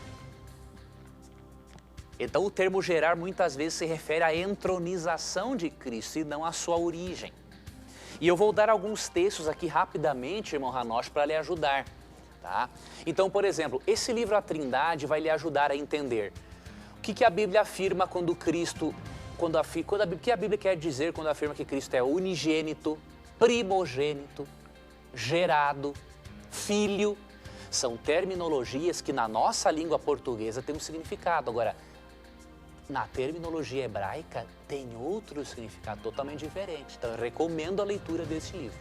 [SPEAKER 2] Então o termo gerar muitas vezes se refere à entronização de Cristo e não à sua origem. E eu vou dar alguns textos aqui rapidamente, irmão Hanosh, para lhe ajudar. Tá? Então, por exemplo, esse livro A Trindade vai lhe ajudar a entender o que a Bíblia afirma quando Cristo... O que a Bíblia quer dizer quando afirma que Cristo é unigênito, primogênito, gerado, filho? São terminologias que na nossa língua portuguesa tem um significado. Agora, na terminologia hebraica tem outro significado totalmente diferente. Então eu recomendo a leitura desse livro,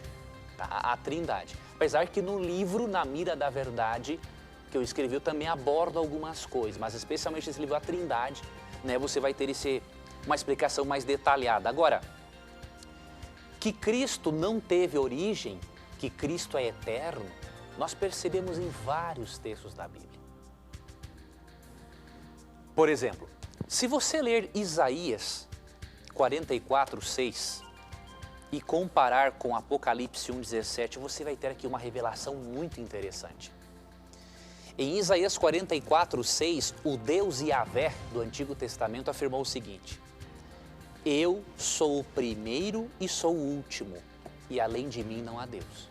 [SPEAKER 2] tá? A Trindade. Apesar que no livro Na Mira da Verdade, que eu escrevi, eu também abordo algumas coisas, mas especialmente esse livro A Trindade, né, você vai ter uma explicação mais detalhada. Agora, que Cristo não teve origem, que Cristo é eterno, nós percebemos em vários textos da Bíblia. Por exemplo, se você ler Isaías 44:6 e comparar com Apocalipse 1:17, você vai ter aqui uma revelação muito interessante. Em Isaías 44:6, o Deus Yahvé do Antigo Testamento afirmou o seguinte: eu sou o primeiro e sou o último, e além de mim não há Deus.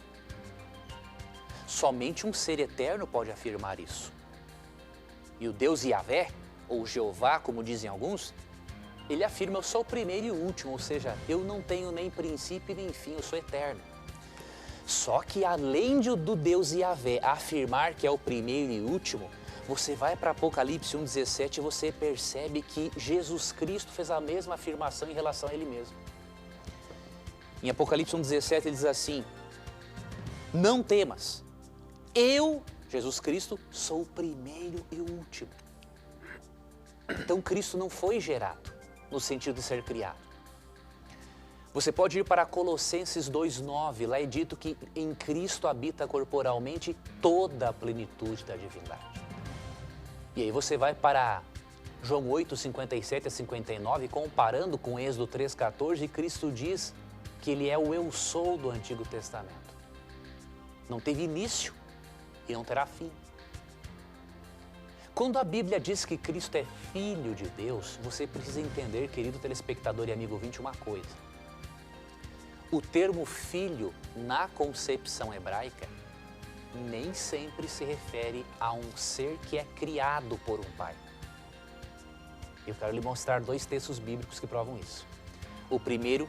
[SPEAKER 2] Somente um ser eterno pode afirmar isso. E o Deus Yahvé, ou Jeová, como dizem alguns, ele afirma, eu sou o primeiro e o último, ou seja, eu não tenho nem princípio nem fim, eu sou eterno. Só que além do Deus Yahvé afirmar que é o primeiro e último, você vai para Apocalipse 1:17 e você percebe que Jesus Cristo fez a mesma afirmação em relação a Ele mesmo. Em Apocalipse 1:17 ele diz assim: não temas, eu, Jesus Cristo, sou o primeiro e o último. Então Cristo não foi gerado no sentido de ser criado. Você pode ir para Colossenses 2:9, lá é dito que em Cristo habita corporalmente toda a plenitude da divindade. E aí você vai para João 8:57-59, comparando com Êxodo 3:14, e Cristo diz que Ele é o Eu Sou do Antigo Testamento. Não teve início e não terá fim. Quando a Bíblia diz que Cristo é Filho de Deus, você precisa entender, querido telespectador e amigo ouvinte, uma coisa. O termo filho, na concepção hebraica, nem sempre se refere a um ser que é criado por um pai. Eu quero lhe mostrar dois textos bíblicos que provam isso. O primeiro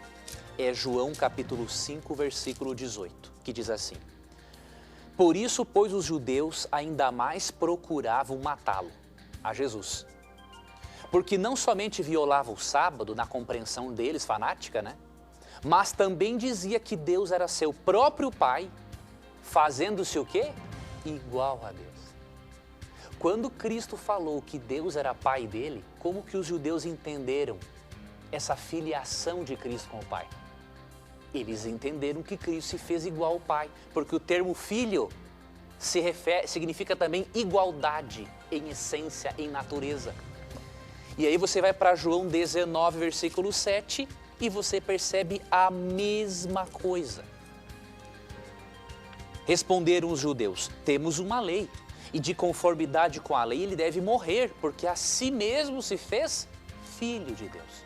[SPEAKER 2] é João capítulo 5, versículo 18, que diz assim: por isso, pois, os judeus ainda mais procuravam matá-lo, a Jesus. Porque não somente violava o sábado, na compreensão deles, fanática, né? Mas também dizia que Deus era seu próprio Pai, fazendo-se o quê? Igual a Deus. Quando Cristo falou que Deus era Pai dele, como que os judeus entenderam essa filiação de Cristo com o Pai? Eles entenderam que Cristo se fez igual ao Pai, porque o termo filho significa também igualdade em essência, em natureza. E aí você vai para João 19, versículo 7, e você percebe a mesma coisa. Responderam os judeus: temos uma lei, e de conformidade com a lei ele deve morrer, porque a si mesmo se fez Filho de Deus.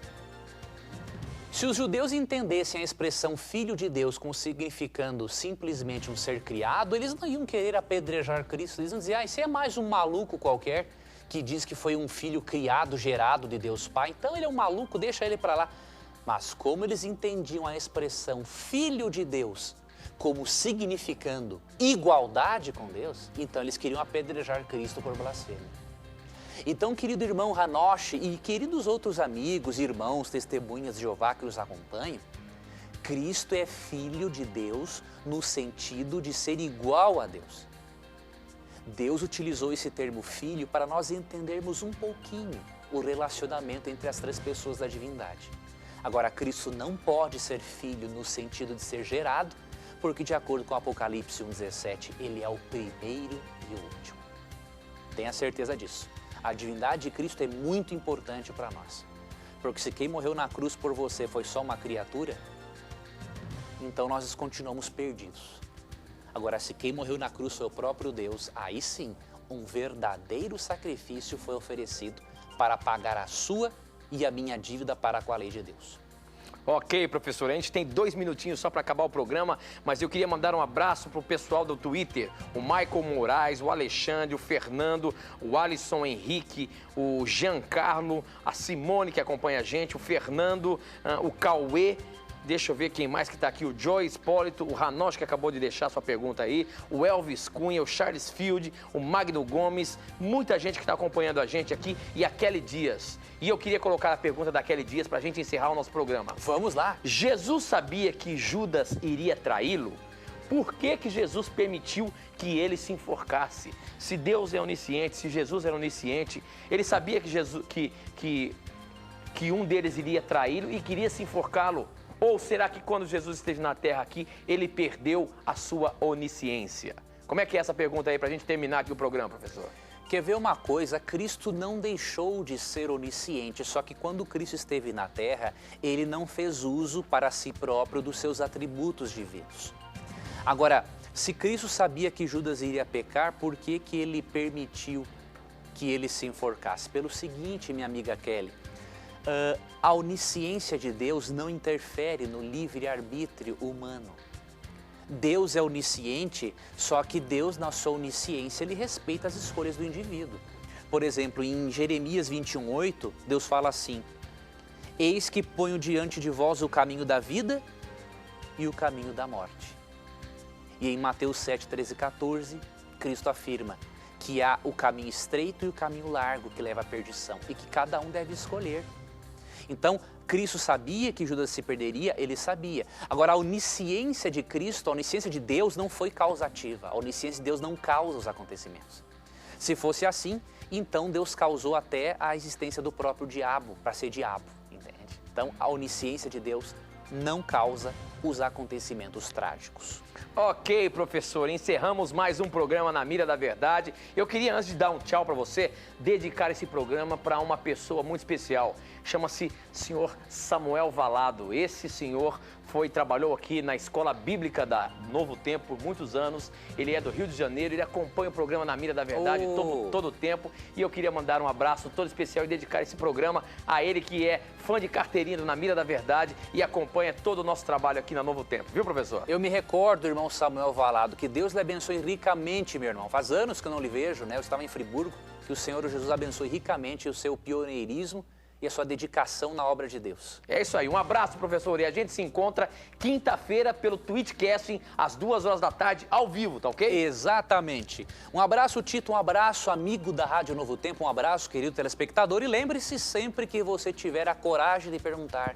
[SPEAKER 2] Se os judeus entendessem a expressão Filho de Deus como significando simplesmente um ser criado, eles não iam querer apedrejar Cristo. Eles iam dizer: esse é mais um maluco qualquer que diz que foi um filho criado, gerado de Deus Pai. Então ele é um maluco, deixa ele para lá. Mas como eles entendiam a expressão Filho de Deus como significando igualdade com Deus, então eles queriam apedrejar Cristo por blasfêmia. Então, querido irmão Hanoshi e queridos outros amigos, irmãos, testemunhas de Jeová que nos acompanham, Cristo é Filho de Deus no sentido de ser igual a Deus. Deus utilizou esse termo filho para nós entendermos um pouquinho o relacionamento entre as três pessoas da divindade. Agora, Cristo não pode ser filho no sentido de ser gerado, porque de acordo com Apocalipse 1,17, ele é o primeiro e o último. Tenha certeza disso. A divindade de Cristo é muito importante para nós. Porque se quem morreu na cruz por você foi só uma criatura, então nós continuamos perdidos. Agora, se quem morreu na cruz foi o próprio Deus, aí sim, um verdadeiro sacrifício foi oferecido para pagar a sua e a minha dívida para com a lei de Deus.
[SPEAKER 1] Ok, professor, a gente tem 2 minutinhos só para acabar o programa, mas eu queria mandar um abraço para o pessoal do Twitter, o Michael Moraes, o Alexandre, o Fernando, o Alisson Henrique, o Giancarlo, a Simone que acompanha a gente, o Fernando, o Cauê. Deixa eu ver quem mais que está aqui, o Joy Espólito, o Hanoshi que acabou de deixar sua pergunta aí, o Elvis Cunha, o Charles Field, o Magno Gomes, muita gente que está acompanhando a gente aqui e a Kelly Dias. E eu queria colocar a pergunta da Kelly Dias para a gente encerrar o nosso programa.
[SPEAKER 2] Vamos lá.
[SPEAKER 1] Jesus sabia que Judas iria traí-lo? Por que que Jesus permitiu que ele se enforcasse? Se Deus é onisciente, se Jesus era onisciente, ele sabia que um deles iria traí-lo e queria se enforcá-lo. Ou será que quando Jesus esteve na terra aqui, ele perdeu a sua onisciência? Como é que é essa pergunta aí para a gente terminar aqui o programa, professor?
[SPEAKER 2] Quer ver uma coisa? Cristo não deixou de ser onisciente, só que quando Cristo esteve na terra, ele não fez uso para si próprio dos seus atributos divinos. Agora, se Cristo sabia que Judas iria pecar, por que que ele permitiu que ele se enforcasse? Pelo seguinte, minha amiga Kelly, a onisciência de Deus não interfere no livre-arbítrio humano. Deus é onisciente, só que Deus, na sua onisciência, ele respeita as escolhas do indivíduo. Por exemplo, em Jeremias 21:8, Deus fala assim: eis que ponho diante de vós o caminho da vida e o caminho da morte. E em Mateus 7:13 e 14, Cristo afirma que há o caminho estreito e o caminho largo que leva à perdição e que cada um deve escolher. Então, Cristo sabia que Judas se perderia, ele sabia. Agora, a onisciência de Cristo, a onisciência de Deus não foi causativa. A onisciência de Deus não causa os acontecimentos. Se fosse assim, então Deus causou até a existência do próprio diabo, para ser diabo, entende? Então, a onisciência de Deus não causa os acontecimentos trágicos.
[SPEAKER 1] Ok, professor, encerramos mais um programa na Mira da Verdade. Eu queria, antes de dar um tchau para você, dedicar esse programa para uma pessoa muito especial. Chama-se senhor Samuel Valado. Esse senhor trabalhou aqui na Escola Bíblica da Novo Tempo por muitos anos. Ele é do Rio de Janeiro, ele acompanha o programa na Mira da Verdade todo o tempo. E eu queria mandar um abraço todo especial e dedicar esse programa a ele, que é fã de carteirinha do Na Mira da Verdade e acompanha todo o nosso trabalho aqui na Novo Tempo. Viu, professor?
[SPEAKER 2] Eu me recordo, irmão Samuel Valado, que Deus lhe abençoe ricamente, meu irmão. Faz anos que eu não lhe vejo, né? Eu estava em Friburgo. Que o Senhor Jesus abençoe ricamente o seu pioneirismo e a sua dedicação na obra de Deus.
[SPEAKER 1] É isso aí, um abraço, professor, e a gente se encontra quinta-feira pelo Twitchcasting, às 2h da tarde, ao vivo, tá ok?
[SPEAKER 2] Exatamente. Um abraço, Tito, um abraço, amigo da Rádio Novo Tempo, um abraço, querido telespectador, e lembre-se sempre que você tiver a coragem de perguntar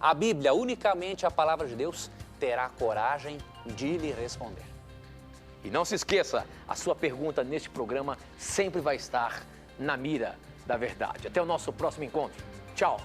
[SPEAKER 2] a Bíblia, unicamente a palavra de Deus, terá coragem de lhe responder.
[SPEAKER 1] E não se esqueça, a sua pergunta neste programa sempre vai estar na mira da verdade. Até o nosso próximo encontro. Tchau!